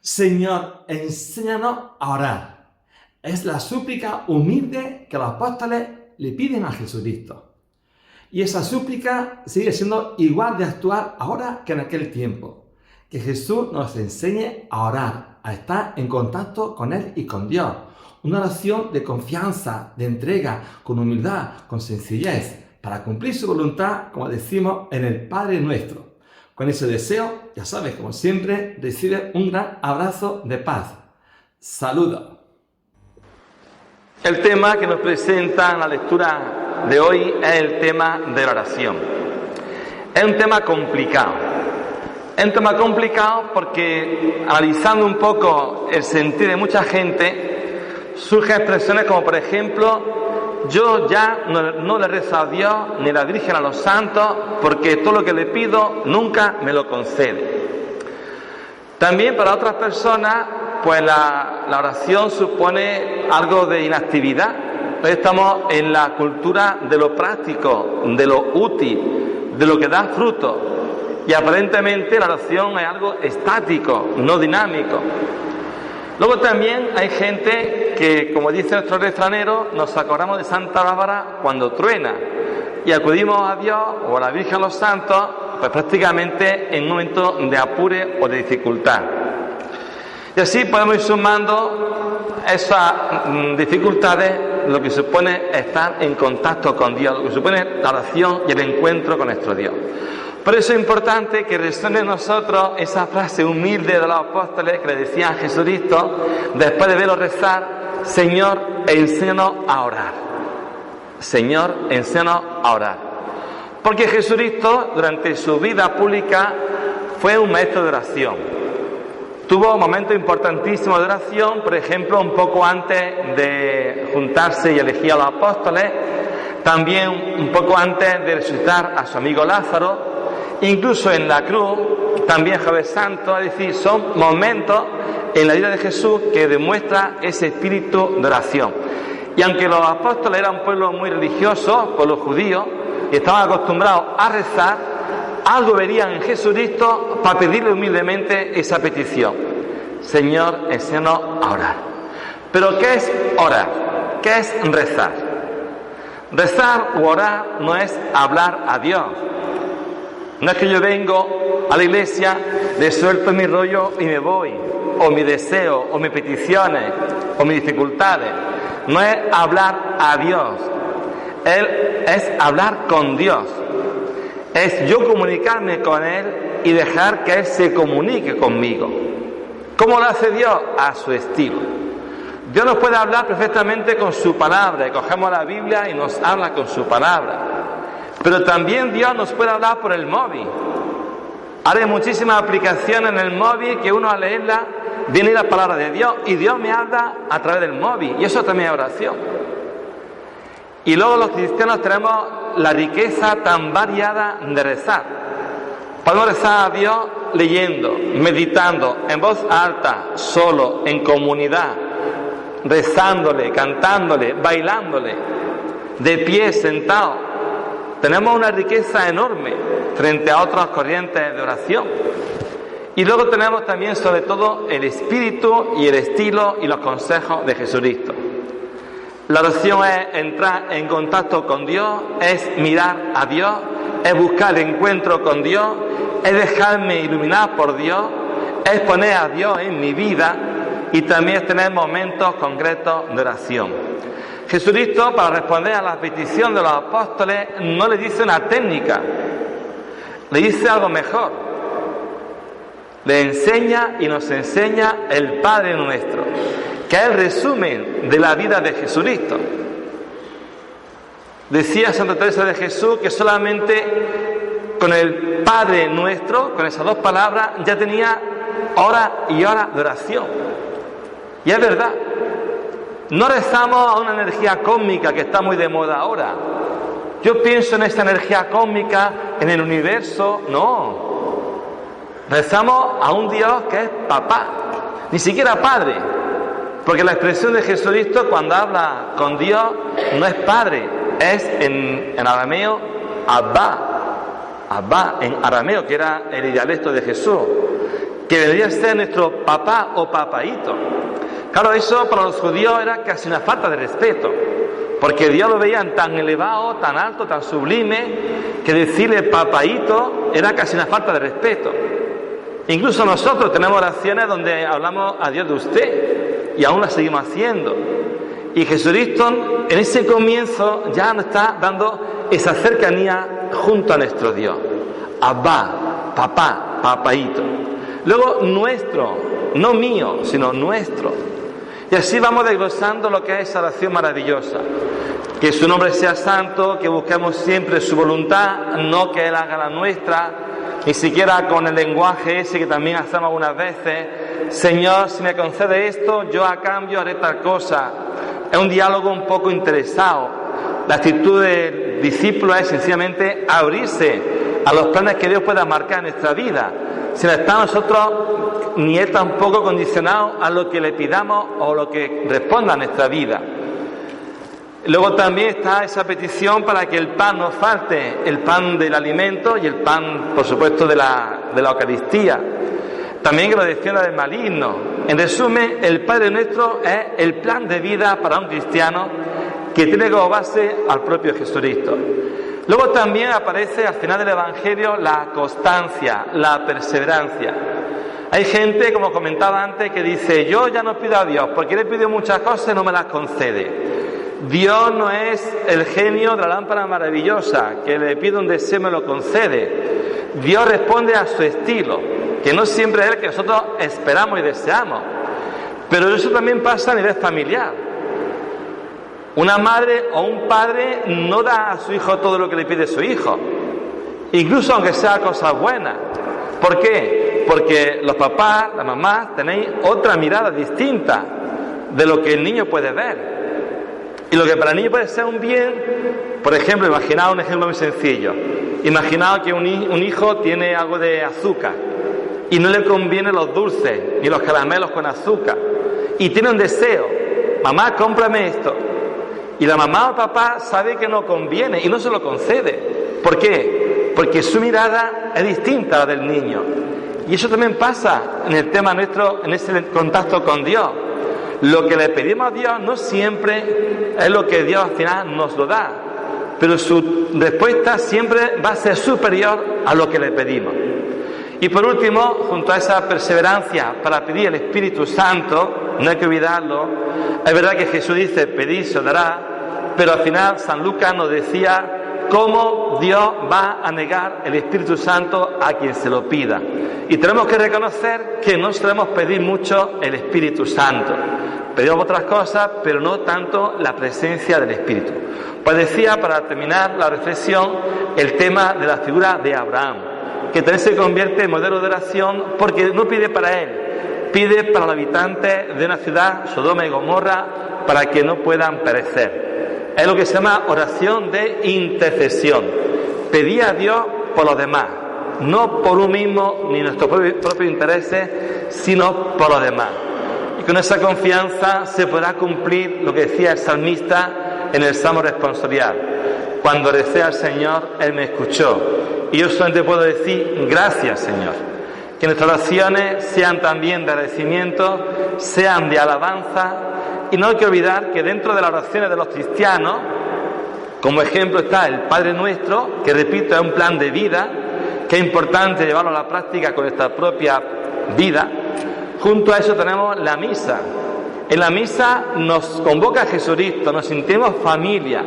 Señor, enséñanos a orar. Es la súplica humilde que los apóstoles le piden a Jesucristo. Y esa súplica sigue siendo igual de actual ahora que en aquel tiempo. Que Jesús nos enseñe a orar, a estar en contacto con Él y con Dios. Una oración de confianza, de entrega, con humildad, con sencillez, para cumplir su voluntad, como decimos, en el Padre Nuestro. Con ese deseo, ya sabes, como siempre, recibe un gran abrazo de paz. Saludos. El tema que nos presenta en la lectura de hoy es el tema de la oración. Es un tema complicado. Es un tema complicado porque, analizando un poco el sentir de mucha gente, surgen expresiones como, por ejemplo, yo ya no le rezo a Dios ni a la Virgen, a los santos, porque todo lo que le pido nunca me lo concede. También para otras personas, pues la oración supone algo de inactividad. Hoy estamos en la cultura de lo práctico, de lo útil, de lo que da fruto. Y aparentemente la oración es algo estático, no dinámico. Luego también hay gente que, como dice nuestro refranero, nos acordamos de Santa Bárbara cuando truena y acudimos a Dios o a la Virgen, a los santos, pues prácticamente en un momento de apure o de dificultad. Y así podemos ir sumando esas dificultades, lo que supone estar en contacto con Dios, lo que supone la oración y el encuentro con nuestro Dios. Por eso es importante que resuene en nosotros esa frase humilde de los apóstoles que le decían a Jesucristo después de verlo rezar: Señor, enséñanos a orar. Señor, enséñanos a orar. Porque Jesucristo, durante su vida pública, fue un maestro de oración. Tuvo momentos importantísimos de oración, por ejemplo, un poco antes de juntarse y elegir a los apóstoles, también un poco antes de resucitar a su amigo Lázaro, incluso en la cruz, también Jueves Santo. Es decir, son momentos en la vida de Jesús que demuestra ese espíritu de oración. Y aunque los apóstoles eran un pueblo muy religioso, pueblo judío, y estaban acostumbrados a rezar, algo verían en Jesucristo para pedirle humildemente esa petición: Señor, enséñanos a orar. Pero ¿qué es orar? ¿Qué es rezar? Rezar o orar no es hablar a Dios. No es que yo vengo a la iglesia, le suelto mi rollo y me voy, o mi deseo, o mis peticiones, o mis dificultades. No es hablar a Dios, es hablar con Dios. Es yo comunicarme con Él y dejar que Él se comunique conmigo. ¿Cómo lo hace Dios? A su estilo. Dios nos puede hablar perfectamente con su palabra, y cogemos la Biblia y nos habla con su palabra. Pero también Dios nos puede hablar por el móvil. Ahora hay muchísimas aplicaciones en el móvil que uno, al leerla, viene la palabra de Dios y Dios me habla a través del móvil, y eso también es oración. Y luego los cristianos tenemos la riqueza tan variada de rezar. Podemos rezar a Dios leyendo, meditando, en voz alta, solo, en comunidad, rezándole, cantándole, bailándole, de pie, sentado. Tenemos una riqueza enorme frente a otras corrientes de oración. Y luego tenemos también, sobre todo, el espíritu y el estilo y los consejos de Jesucristo. La oración es entrar en contacto con Dios, es mirar a Dios, es buscar el encuentro con Dios, es dejarme iluminar por Dios, es poner a Dios en mi vida, y también es tener momentos concretos de oración. Jesucristo, para responder a la petición de los apóstoles, no le dice una técnica, le dice algo mejor. Le enseña y nos enseña el Padre Nuestro, que es el resumen de la vida de Jesucristo. Decía Santa Teresa de Jesús que solamente con el Padre Nuestro, con esas dos palabras, ya tenía horas y horas de oración. Y es verdad. No rezamos a una energía cósmica que está muy de moda ahora. Yo pienso en esta energía cósmica, en el universo. No. Rezamos a un Dios que es papá, ni siquiera padre. Porque la expresión de Jesucristo cuando habla con Dios no es padre, es en arameo Abba. Abba, en arameo, que era el dialecto de Jesús. que vendría a ser nuestro papá o papaíto. Claro, eso para los judíos era casi una falta de respeto, porque Dios lo veían tan elevado, tan alto, tan sublime, que decirle papaíto era casi una falta de respeto. Incluso nosotros tenemos oraciones donde hablamos a Dios de usted, y aún las seguimos haciendo. Y Jesucristo en ese comienzo ya nos está dando esa cercanía junto a nuestro Dios. Abba, papá, papaíto. Luego nuestro, no mío, sino nuestro. Y así vamos desglosando lo que es esa oración maravillosa. Que su nombre sea santo, que busquemos siempre su voluntad, no que Él haga la nuestra, ni siquiera con el lenguaje ese que también hacemos algunas veces. Señor, si me concede esto, yo a cambio haré tal cosa. Es un diálogo un poco interesado. La actitud del discípulo es sencillamente abrirse a los planes que Dios pueda marcar en nuestra vida, sin estar nosotros ni Él tampoco condicionado a lo que le pidamos o lo que responda a nuestra vida. Luego también está esa petición para que el pan no falte, el pan del alimento y el pan, por supuesto, de la Eucaristía. También que lo defienda del maligno. En resumen, el Padre Nuestro es el plan de vida para un cristiano que tiene como base al propio Jesucristo. Luego también aparece al final del Evangelio la constancia, la perseverancia. Hay gente, como comentaba antes, que dice, yo ya no pido a Dios, porque le pido muchas cosas y no me las concede. Dios no es el genio de la lámpara maravillosa, que le pido un deseo y me lo concede. Dios responde a su estilo, que no siempre es el que nosotros esperamos y deseamos. Pero eso también pasa a nivel familiar. Una madre o un padre no da a su hijo todo lo que le pide su hijo, incluso aunque sea cosas buenas. ¿Por qué? Porque los papás, las mamás, tenéis otra mirada distinta de lo que el niño puede ver. Y lo que para el niño puede ser un bien, por ejemplo, imaginaos un ejemplo muy sencillo. Imaginaos que un hijo tiene algo de azúcar y no le convienen los dulces ni los caramelos con azúcar. Y tiene un deseo, mamá, cómprame esto. Y la mamá o el papá sabe que no conviene y no se lo concede. ¿Por qué? Porque su mirada es distinta a la del niño. Y eso también pasa en el tema nuestro, en ese contacto con Dios. Lo que le pedimos a Dios no siempre es lo que Dios al final nos lo da, pero su respuesta siempre va a ser superior a lo que le pedimos. Y por último, junto a esa perseverancia para pedir el Espíritu Santo, no hay que olvidarlo, es verdad que Jesús dice, pedid se os dará, pero al final San Lucas nos decía cómo Dios va a negar el Espíritu Santo a quien se lo pida. Y tenemos que reconocer que no solemos pedir mucho el Espíritu Santo. Pedimos otras cosas, pero no tanto la presencia del Espíritu. Pues decía, para terminar la reflexión, el tema de la figura de Abraham, que también se convierte en modelo de oración porque no pide para él, pide para los habitantes de una ciudad, Sodoma y Gomorra, para que no puedan perecer. Es lo que se llama oración de intercesión. Pedir a Dios por los demás, no por uno mismo ni nuestros propios intereses, sino por los demás. Y con esa confianza se podrá cumplir lo que decía el salmista en el Salmo responsorial. Cuando recé al Señor, Él me escuchó. Y yo solamente puedo decir, gracias, Señor. Que nuestras oraciones sean también de agradecimiento, sean de alabanza. Y no hay que olvidar que dentro de las oraciones de los cristianos, como ejemplo está el Padre Nuestro, que repito, es un plan de vida, que es importante llevarlo a la práctica con nuestra propia vida. Junto a eso tenemos la misa. En la misa nos convoca Jesucristo, nos sentimos familia,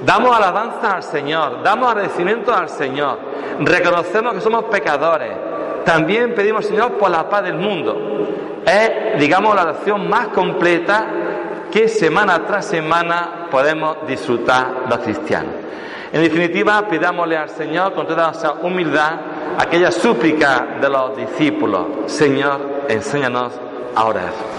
damos alabanza al Señor, damos agradecimiento al Señor, reconocemos que somos pecadores, también pedimos al Señor por la paz del mundo. Es, digamos, la oración más completa que semana tras semana podemos disfrutar los cristianos. En definitiva, pidámosle al Señor con toda nuestra humildad aquella súplica de los discípulos: Señor, enséñanos a orar.